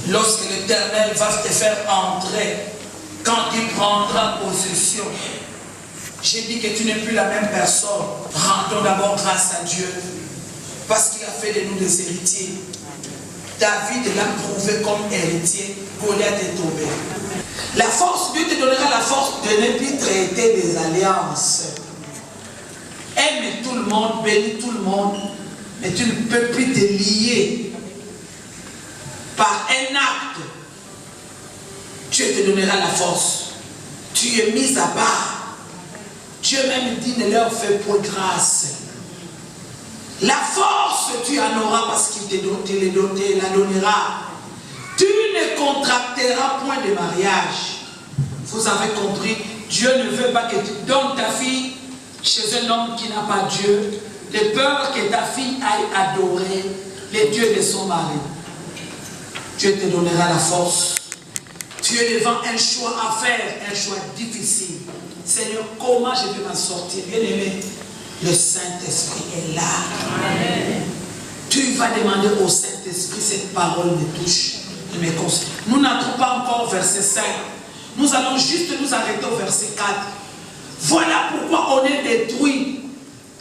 lorsque l'Éternel va te faire entrer, quand il prendra possession, j'ai dit que tu n'es plus la même personne. Rendons d'abord grâce à Dieu. Parce qu'il a fait de nous des héritiers. David l'a prouvé comme héritier. Goliath est tombé. La force, Dieu te donnera la force de ne plus traiter des alliances. Aime tout le monde, bénis tout le monde, mais tu ne peux plus te lier par un acte. Dieu te donnera la force. Tu es mis à part. Dieu même dit ne leur fais point grâce. La force, tu en auras parce qu'il te la donnera. Tu ne contracteras point de mariage. Vous avez compris, Dieu ne veut pas que tu donnes ta fille chez un homme qui n'a pas Dieu, de peur que ta fille aille adorer les dieux de son mari. Dieu te donnera la force. Tu es devant un choix à faire, un choix difficile. Seigneur, comment je vais m'en sortir? Bien aimé, le Saint-Esprit est là. Amen. Tu vas demander au Saint-Esprit, cette parole me touche, me conseille. Nous n'entrons pas encore au verset 5. Nous allons juste nous arrêter au verset 4. Voilà pourquoi on est détruit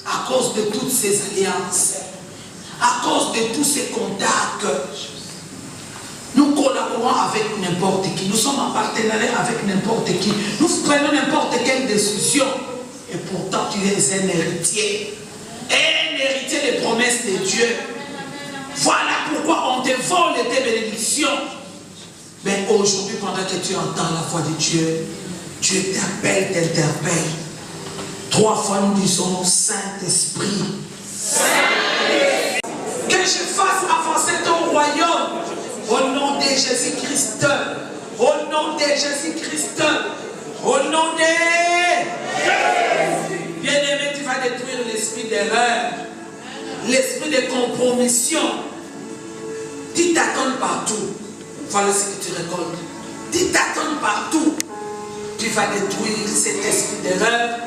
à cause de toutes ces alliances, à cause de tous ces contacts. Nous collaborons avec n'importe qui, nous sommes en partenariat avec n'importe qui, nous prenons n'importe quelle décision et pourtant tu es un héritier des promesses de Dieu. Voilà pourquoi on te vole tes bénédictions. Mais aujourd'hui, pendant que tu entends la voix de Dieu, Dieu t'appelle, t'interpelle. 3 fois nous disons Saint-Esprit. Que je fasse avancer ton royaume au nom de Jésus-Christ. Au nom de Jésus-Christ. Au nom de bien-aimé, tu vas détruire l'esprit d'erreur, l'esprit de compromission. Tu t'attends partout. Voilà ce que tu récoltes. Tu t'attends partout. Tu vas détruire cet esprit d'erreur,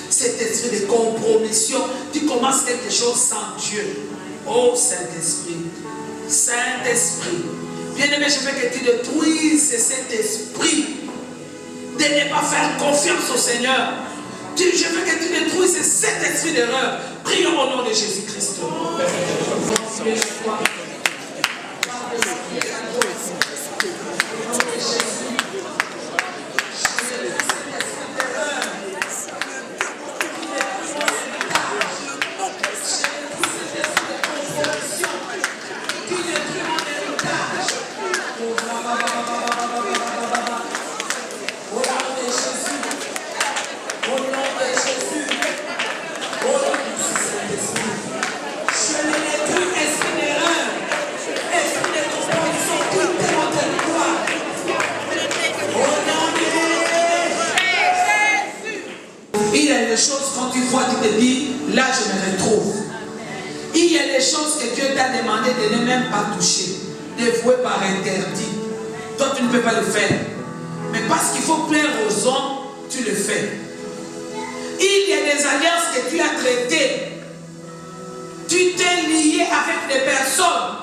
cet esprit de compromission. Tu commences quelque chose sans Dieu. Oh Saint-Esprit, Saint-Esprit, bien-aimé, je veux que tu détruises cet esprit de ne pas faire confiance au Seigneur. Je veux que tu détruises cet esprit d'erreur. Prions au nom de Jésus-Christ. Quand tu vois, tu te dis, là je me retrouve. Il y a des choses que Dieu t'a demandé de ne même pas toucher, de vouer par interdit. Toi tu ne peux pas le faire. Mais parce qu'il faut plaire aux hommes, tu le fais. Il y a des alliances que tu as traitées. Tu t'es lié avec des personnes.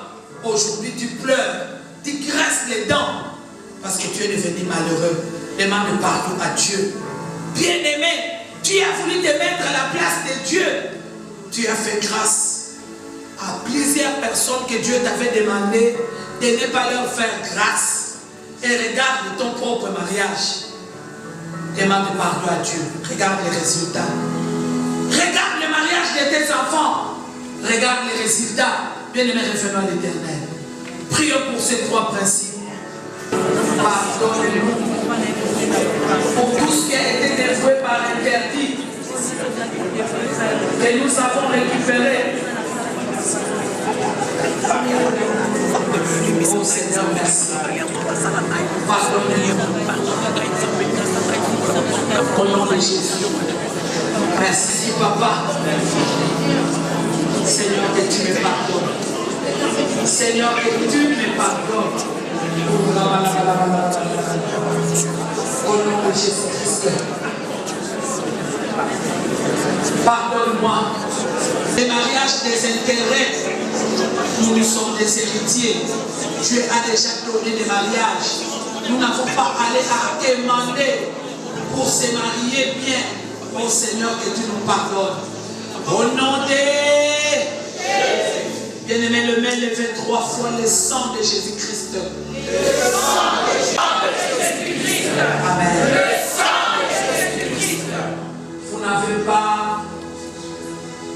Aujourd'hui tu pleures, tu graisses les dents parce que tu es devenu malheureux. Demande pardon à Dieu. Bien-aimé, tu as voulu te mettre à la place de Dieu. Tu as fait grâce à plusieurs personnes que Dieu t'avait demandé de ne pas leur faire grâce. Et regarde ton propre mariage. Demande pardon à Dieu. Regarde les résultats. Regarde le mariage de tes enfants. Regarde les résultats. Bien-aimé, revenons à l'Éternel. Prions pour ces 3 principes. Pardonne-nous pour tout ce qui a été dévoué par interdit que nous avons récupéré. Oh Seigneur, merci. Pardonne-nous. Au nom de Jésus. Merci Papa. Seigneur, que tu me pardonnes. Seigneur, que tu me pardonnes. Au nom de Jésus-Christ. Pardonne-moi. Les mariages des intérêts, nous sommes des héritiers. Dieu a déjà donné des mariages. Nous n'avons pas allé à demander pour se marier bien. Oh Seigneur, que tu nous pardonnes. Au nom de Jésus. élever 3 fois le sang de Jésus-Christ. Le sang de Jésus-Christ. Amen. Le sang de Jésus-Christ.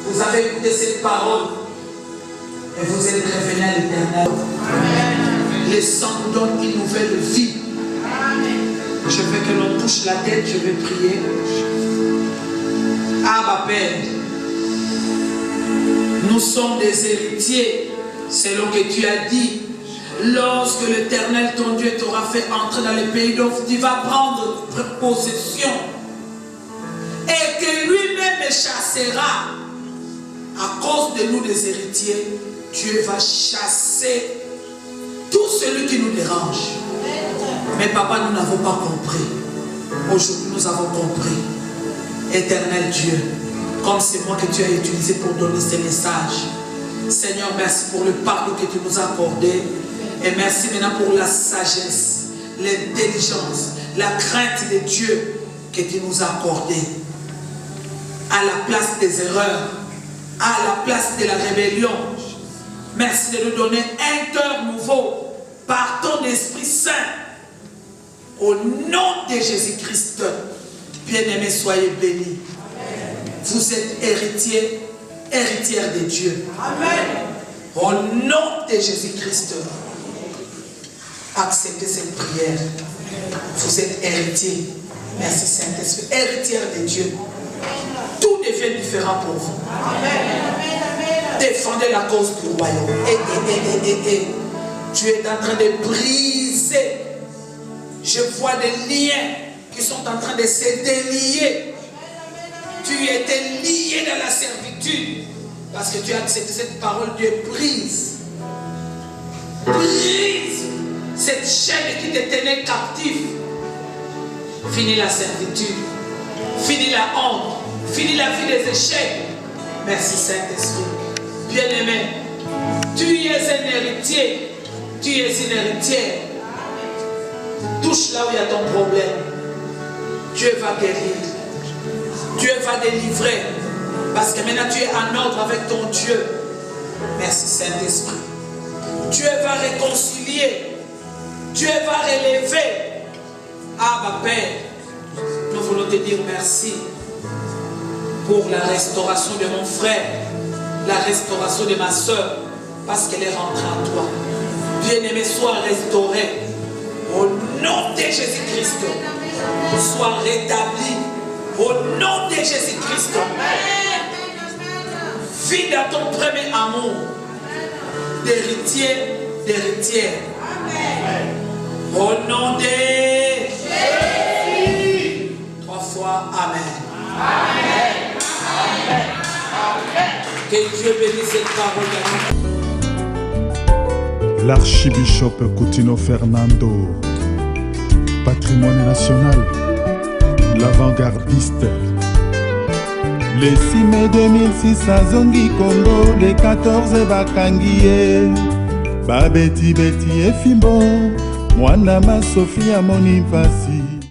Vous avez écouté cette parole et vous êtes revenu à l'Éternel. Le sang nous donne une nouvelle vie. Je veux que l'on touche la tête, je vais prier. Abba Père, nous sommes des héritiers, selon que tu as dit. Lorsque l'Éternel, ton Dieu, t'aura fait entrer dans le pays dont tu vas prendre possession, et que lui-même chassera, à cause de nous les héritiers, Dieu va chasser tout celui qui nous dérange. Mais papa, nous n'avons pas compris. Aujourd'hui, nous avons compris. Éternel Dieu, comme c'est moi que tu as utilisé pour donner ces messages. Seigneur, merci pour le pardon que tu nous as accordé. Et merci maintenant pour la sagesse, l'intelligence, la crainte de Dieu que tu nous as accordé. À la place des erreurs, à la place de la rébellion. Merci de nous donner un cœur nouveau par ton Esprit Saint. Au nom de Jésus-Christ, bien-aimés, soyez bénis. Vous êtes héritiers, héritières de Dieu. Amen. Au nom de Jésus-Christ, acceptez cette prière. Vous êtes héritiers. Merci Saint-Esprit. Héritières de Dieu. Tout devient différent pour vous. Amen. Défendez la cause du royaume. Et tu es en train de briser. Je vois des liens qui sont en train de se délier. Tu étais lié dans la servitude parce que tu as accepté cette parole. Dieu brise. Brise cette chaîne qui te tenait captif. Finis la servitude. Finis la honte. Finis la vie des échecs. Merci Saint-Esprit. Bien-aimé, tu es un héritier. Tu es une héritière. Touche là où il y a ton problème. Dieu va guérir. Dieu va délivrer. Parce que maintenant tu es en ordre avec ton Dieu. Merci Saint-Esprit. Dieu va réconcilier. Dieu va relever. Abba Père, nous voulons te dire merci pour la restauration de mon frère, la restauration de ma soeur, parce qu'elle est rentrée en toi. Bien-aimé, sois restauré. Au nom de Jésus-Christ, sois rétabli. Au nom de Jésus-Christ, vis dans ton premier amour d'héritier, d'héritière. Au nom de Jésus. 3 fois Amen. Amen. Amen. Que Dieu bénisse cette parole. L'archibishop Coutinho Fernando, patrimoine national, l'avant-gardiste. Le 6 mai 2006 à Zongi Congo, le 14 bakangiye, babeti beti efimbo, mwana ma Sophia moni pasi.